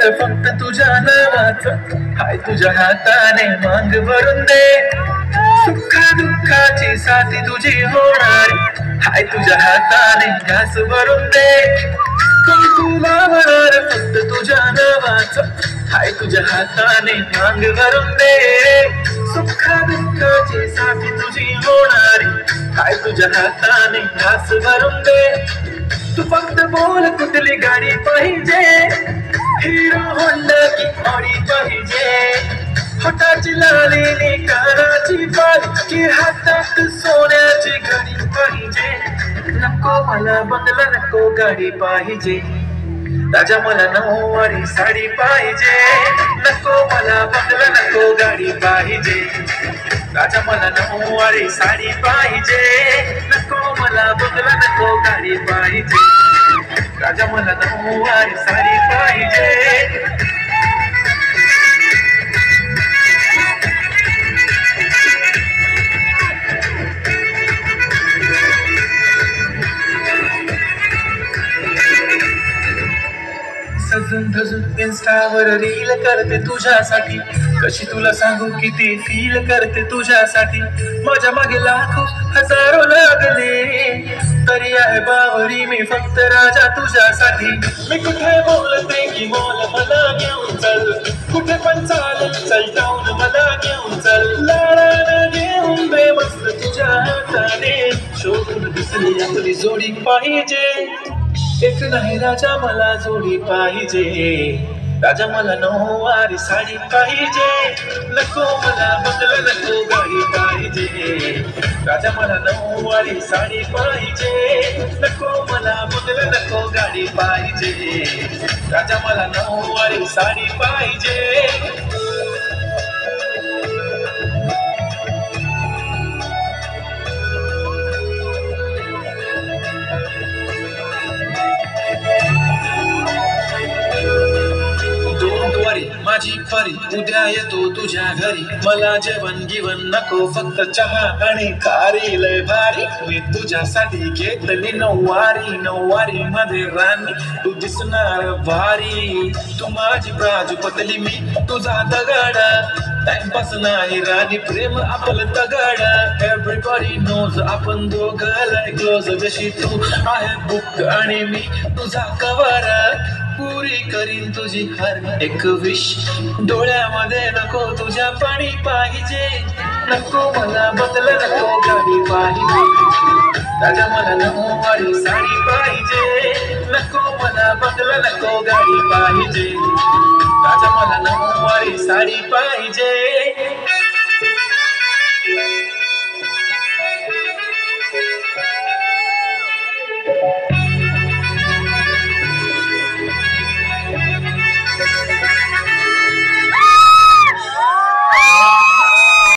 घर फक्त तुझ्या नावाचं, हाय तुझ्या हाताने मांग भरून दे. सुखा दुःखाची साथी तुझी होणार, हाय तुझ्या हाताने घास भरून दे. कुंकू लावणार फक्त तुझ्या नावाचं, हाय तुझ्या हाताने मांग भरून दे. सुखा दुःखाची साथी तुझी होणार, हाय तुझ्या हाताने घास भरून दे. तू फक्त बोल कुठली गाडी पाहिजे, हिरो होंडा की ऑडी पाहिजे. हाताची लाली कानाची बाल की हातात सोन्याची घडी पाहिजे. नको मला बंगला नको गाडी पाहिजे, राजा मला नऊवारी साडी पाहिजे. नको मला बंगला नको गाडी पाहिजे, राजा मला नऊवारी साडी पाहिजे. नको मला बंगला नको गाडी पाहिजे, राजा मला नऊवारी साडी पाहिजे. सजून धजून इन्स्टावर रील करते तुझ्यासाठी, कशी तुला सांगू किती फील करते तुझ्यासाठी. माझ्या मागे लाखो हजारो लागले, तरी आहे बावरी मी फक्त राजा तुझ्यासाठी. मी कुठे बोलते की बोल मला घेऊन चल, कुठे पण चाल चल जाऊन मला घेऊन चल. लाडानं घेऊन दे मस्त तुझ्या हाताने, शोधून दिसली आपली जोडी पाहिजे. एक नाही राजा मला जोडी पाहिजे, राजा मला नऊवारी साडी पाहिजे. नको मला बंगला नको गाडी पाहिजे, राजा मला नऊवारी साडी पाहिजे. नको मला बंगला नको गाडी पाहिजे, राजा मला नऊवारी साडी पाहिजे. माझी परी उद्या येतो तुझ्या घरी, मला जेवण गिवण नको फक्त चहा आणि खारी. लय भारी मी तुझ्यासाठी घेतली नऊवारी, नऊवारी मध्ये राणी तू दिसणार भारी. तू माझी बाजू पतली मी तुझा दगड, टाइमपास नाही राणी प्रेम आपलं दगड. एव्हरीबॉडी नोज आपण दोघं लय क्लोज, जशी तू आहे बुक आणि मी तुझा कवर. पुरी करीन तुझी हर एक विश, डोळ्यामध्ये नको तुझ्या पाणी पाहिजे. नको मला बदल नको गाडी पाहिजे, राजा मला नऊवारी साडी पाहिजे. नको मला बदल नको गाडी पाहिजे, राजा मला नऊवारी साडी पाहिजे.